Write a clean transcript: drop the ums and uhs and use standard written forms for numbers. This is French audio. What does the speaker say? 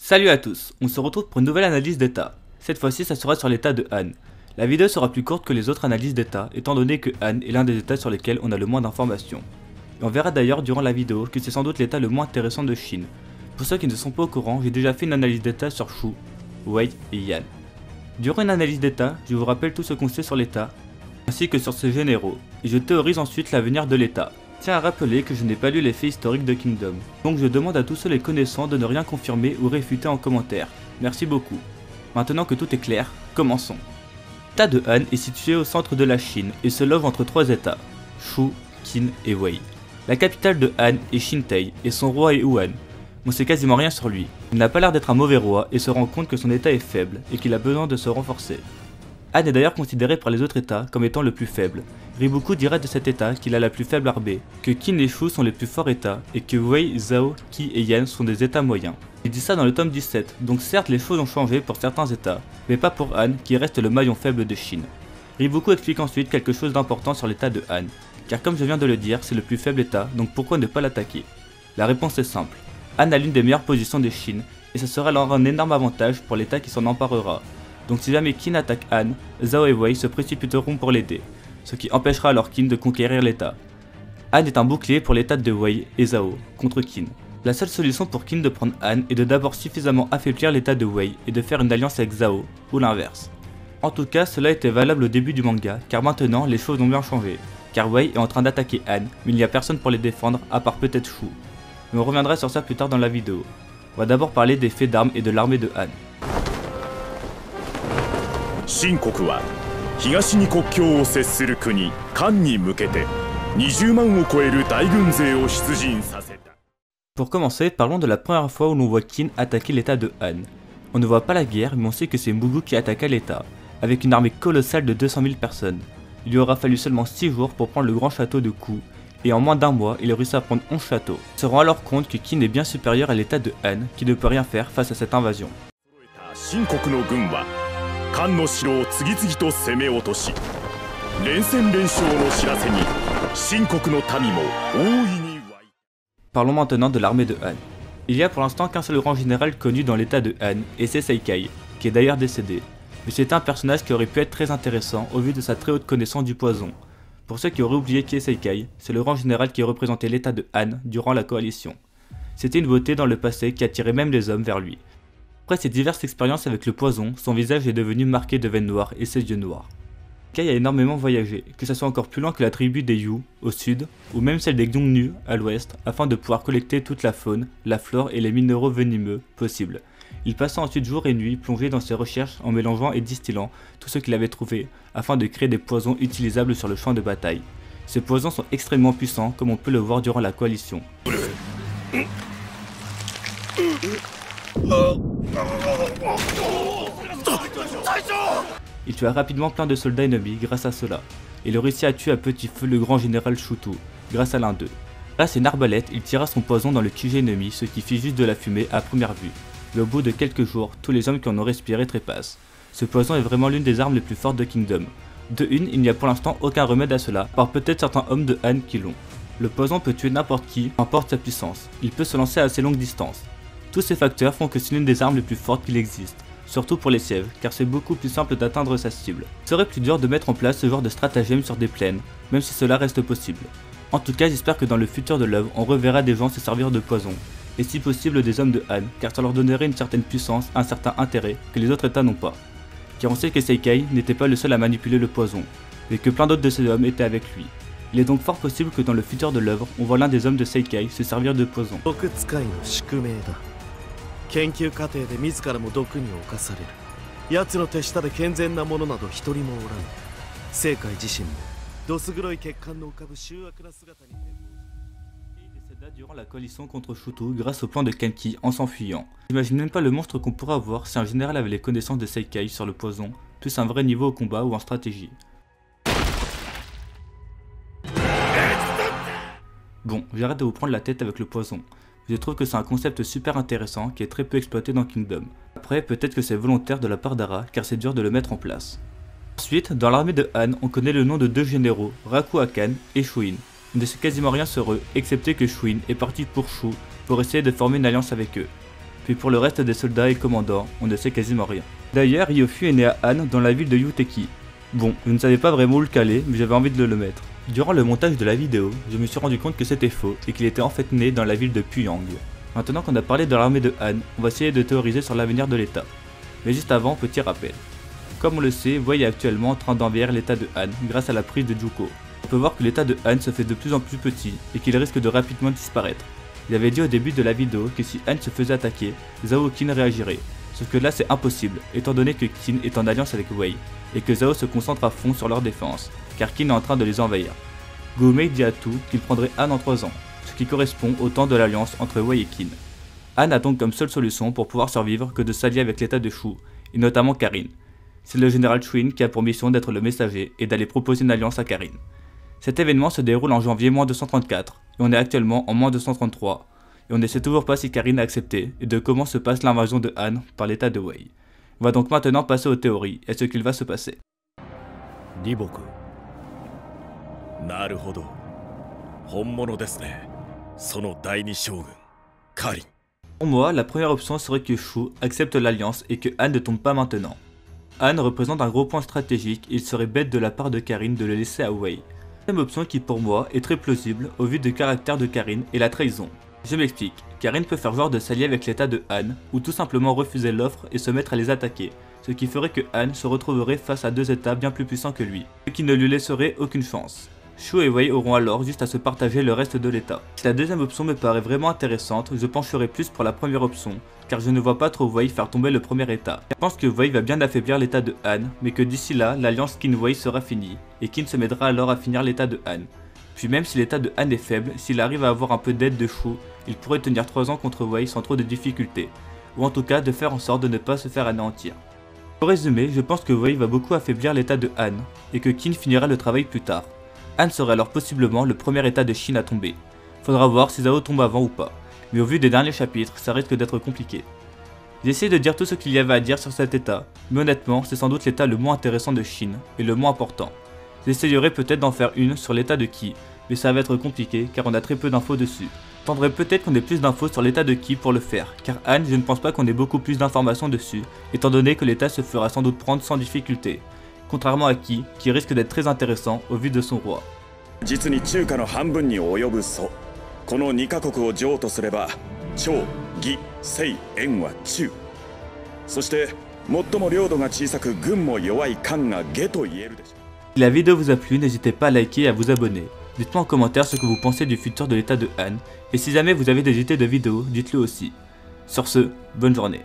Salut à tous, on se retrouve pour une nouvelle analyse d'état. Cette fois-ci ça sera sur l'état de Han. La vidéo sera plus courte que les autres analyses d'état étant donné que Han est l'un des états sur lesquels on a le moins d'informations. Et on verra d'ailleurs durant la vidéo que c'est sans doute l'état le moins intéressant de Shin. Pour ceux qui ne sont pas au courant, j'ai déjà fait une analyse d'état sur Shu, Wei et Yan. Durant une analyse d'état, je vous rappelle tout ce qu'on sait sur l'état, ainsi que sur ses généraux, et je théorise ensuite l'avenir de l'état. Tiens à rappeler que je n'ai pas lu les faits historiques de Kingdom, donc je demande à tous ceux les connaissants de ne rien confirmer ou réfuter en commentaire. Merci beaucoup. Maintenant que tout est clair, commençons. L'état de Han est situé au centre de la Chine et se love entre trois états, Shu, Qin et Wei. La capitale de Han est Shintei et son roi est Huan. On sait quasiment rien sur lui. Il n'a pas l'air d'être un mauvais roi et se rend compte que son état est faible et qu'il a besoin de se renforcer. Han est d'ailleurs considéré par les autres états comme étant le plus faible. Riboku dirait de cet état qu'il a la plus faible armée, que Qin et Shu sont les plus forts états et que Wei, Zhao, Qi et Yan sont des états moyens. Il dit ça dans le tome 17, donc certes les choses ont changé pour certains états, mais pas pour Han qui reste le maillon faible de Shin. Riboku explique ensuite quelque chose d'important sur l'état de Han, car comme je viens de le dire, c'est le plus faible état, donc pourquoi ne pas l'attaquer? La réponse est simple. Han a l'une des meilleures positions des Shin, et ça sera alors un énorme avantage pour l'état qui s'en emparera. Donc si jamais Qin attaque Han, Zhao et Wei se précipiteront pour l'aider, ce qui empêchera alors Qin de conquérir l'état. Han est un bouclier pour l'état de Wei et Zhao contre Qin. La seule solution pour Qin de prendre Han est de d'abord suffisamment affaiblir l'état de Wei et de faire une alliance avec Zhao, ou l'inverse. En tout cas, cela était valable au début du manga, car maintenant les choses ont bien changé. Car Wei est en train d'attaquer Han, mais il n'y a personne pour les défendre à part peut-être Shu. Mais on reviendra sur ça plus tard dans la vidéo. On va d'abord parler des faits d'armes et de l'armée de Han. 秦国は東に国境を接する国漢に向けて20万を超える大軍勢を出陣させた。 Pour commencer, parlons de la première fois où l'on voit Qin attaquer l'état de Han. On ne voit pas la guerre, mais on sait que c'est Mugu qui attaqua l'état, avec une armée colossale de 200 000 personnes. Il lui aura fallu seulement 6 jours pour prendre le grand château de Ku, et en moins d'un mois, il réussit à prendre 11 châteaux. On se rend alors compte que Qin est bien supérieur à l'état de Han, qui ne peut rien faire face à cette invasion. 秦国の軍は漢の城を次々と攻め落とし、連戦連勝の知らせに秦国の民も大いに沸いた。 Parlons maintenant de l'armée de Han. Il y a pour l'instant qu'un seul grand général connu dans l'état de Han, et c'est Seikai, qui est d'ailleurs décédé. Mais c'est un personnage qui aurait pu être très intéressant au vu de sa très haute connaissance du poison. Pour ceux qui auraient oublié qui est Seikai, c'est le grand général qui représentait l'état de Han durant la coalition. C'était une beauté dans le passé qui attirait même les hommes vers lui. Après ses diverses expériences avec le poison, son visage est devenu marqué de veines noires et ses yeux noirs. Kai a énormément voyagé, que ce soit encore plus loin que la tribu des Yu, au sud, ou même celle des Gyeongnu, à l'ouest, afin de pouvoir collecter toute la faune, la flore et les minéraux venimeux possibles. Il passa ensuite jour et nuit plongé dans ses recherches en mélangeant et distillant tout ce qu'il avait trouvé, afin de créer des poisons utilisables sur le champ de bataille. Ces poisons sont extrêmement puissants, comme on peut le voir durant la coalition. Il tua rapidement plein de soldats ennemis grâce à cela. Il réussit à tuer à petit feu le grand général Shutu, grâce à l'un d'eux. Grâce à une arbalète, il tira son poison dans le QG ennemi, ce qui fit juste de la fumée à première vue. Mais au bout de quelques jours, tous les hommes qui en ont respiré trépassent. Ce poison est vraiment l'une des armes les plus fortes de Kingdom. De une, il n'y a pour l'instant aucun remède à cela, par peut-être certains hommes de Han qui l'ont. Le poison peut tuer n'importe qui, peu importe sa puissance. Il peut se lancer à assez longue distance. Tous ces facteurs font que c'est l'une des armes les plus fortes qu'il existe, surtout pour les sièges, car c'est beaucoup plus simple d'atteindre sa cible. Il serait plus dur de mettre en place ce genre de stratagème sur des plaines, même si cela reste possible. En tout cas, j'espère que dans le futur de l'œuvre, on reverra des gens se servir de poison, et si possible des hommes de Han, car ça leur donnerait une certaine puissance, un certain intérêt, que les autres états n'ont pas. Car on sait que Seikai n'était pas le seul à manipuler le poison, mais que plein d'autres de ces hommes étaient avec lui. Il est donc fort possible que dans le futur de l'œuvre, on voit l'un des hommes de Seikai se servir de poison. 研究過程で自らも毒に侵される。奴の手下で健全な者など一人もおらぬ。聖海自身もどす黒い血管の浮かぶ醜悪な姿に。Il décéda durant la coalition contre Shutu grâce au plan de Kenki en s'enfuyant. J'imagine même pas le monstre qu'on pourrait avoir si un général avait les connaissances de Seikai sur le poison, plus un vrai niveau au combat ou en stratégie. Bon, j'arrête de vous prendre la tête avec le poison. Je trouve que c'est un concept super intéressant qui est très peu exploité dans Kingdom. Après, peut-être que c'est volontaire de la part d'Ara car c'est dur de le mettre en place. Ensuite, dans l'armée de Han, on connaît le nom de deux généraux, Raku Akan et Shuin. Il ne sait quasiment rien sur eux, excepté que Shuin est parti pour Shu pour essayer de former une alliance avec eux. Puis pour le reste des soldats et commandants, on ne sait quasiment rien. D'ailleurs, Yofu est né à Han dans la ville de Yuteki. Bon, je ne savais pas vraiment où le caler, mais j'avais envie de le mettre. Durant le montage de la vidéo, je me suis rendu compte que c'était faux et qu'il était en fait né dans la ville de Pyongyang. Maintenant qu'on a parlé de l'armée de Han, on va essayer de théoriser sur l'avenir de l'état. Mais juste avant, petit rappel. Comme on le sait, Wei est actuellement en train d'envahir l'état de Han grâce à la prise de Juko. On peut voir que l'état de Han se fait de plus en plus petit et qu'il risque de rapidement disparaître. Il avait dit au début de la vidéo que si Han se faisait attaquer, Zhao Qin réagirait. Sauf que là c'est impossible, étant donné que Qin est en alliance avec Wei, et que Zhao se concentre à fond sur leur défense, car Qin est en train de les envahir. Gou Mei dit à tout qu'il prendrait Han en 3 ans, ce qui correspond au temps de l'alliance entre Wei et Qin. Han a donc comme seule solution pour pouvoir survivre que de s'allier avec l'état de Shu, et notamment Karin. C'est le général Chuin qui a pour mission d'être le messager et d'aller proposer une alliance à Karin. Cet événement se déroule en janvier 234, et on est actuellement en 233, et on ne sait toujours pas si Karin a accepté et de comment se passe l'invasion de Han par l'état de Wei. On va donc maintenant passer aux théories et à ce qu'il va se passer. Liboku. Naruhodo. Honmono desu ne. Sono daini shogun, Karin. Pour moi, la première option serait que Shu accepte l'alliance et que Han ne tombe pas maintenant. Han représente un gros point stratégique et il serait bête de la part de Karin de le laisser à Wei. Deuxième option qui pour moi est très plausible au vu du caractère de Karin et la trahison. Je m'explique, Karin peut faire genre de s'allier avec l'état de Han ou tout simplement refuser l'offre et se mettre à les attaquer, ce qui ferait que Han se retrouverait face à 2 états bien plus puissants que lui, ce qui ne lui laisserait aucune chance. Shu et Wei auront alors juste à se partager le reste de l'état. Si la deuxième option me paraît vraiment intéressante, je pencherai plus pour la première option, car je ne vois pas trop Wei faire tomber le premier état. Je pense que Wei va bien affaiblir l'état de Han, mais que d'ici là, l'alliance Qin-Wei sera finie, et Qin se mettra alors à finir l'état de Han. Puis même si l'état de Han est faible, s'il arrive à avoir un peu d'aide de Shu, il pourrait tenir 3 ans contre Wei sans trop de difficultés, ou en tout cas de faire en sorte de ne pas se faire anéantir. Pour résumer, je pense que Wei va beaucoup affaiblir l'état de Han, et que Qin finira le travail plus tard. Han serait alors possiblement le premier état de Chine à tomber. Faudra voir si Zhao tombe avant ou pas, mais au vu des derniers chapitres, ça risque d'être compliqué. J'ai essayé de dire tout ce qu'il y avait à dire sur cet état, mais honnêtement, c'est sans doute l'état le moins intéressant de Chine, et le moins important. J'essayerai peut-être d'en faire une sur l'état de Qi, mais ça va être compliqué car on a très peu d'infos dessus. J'attendrai peut-être qu'on ait plus d'infos sur l'état de Qi pour le faire, car Han je ne pense pas qu'on ait beaucoup plus d'informations dessus, étant donné que l'état se fera sans doute prendre sans difficulté. Contrairement à Qi, qui risque d'être très intéressant au vu de son roi. 実に中華の半分に及ぶ祖この2カ国を譲渡すれば趙魏西燕は中そして最も領土が小さく軍も弱い漢が下と言えるでしょう。 Si la vidéo vous a plu, n'hésitez pas à liker et à vous abonner. Dites-moi en commentaire ce que vous pensez du futur de l'état de Han, et si jamais vous avez des idées de vidéos, dites-le aussi. Sur ce, bonne journée.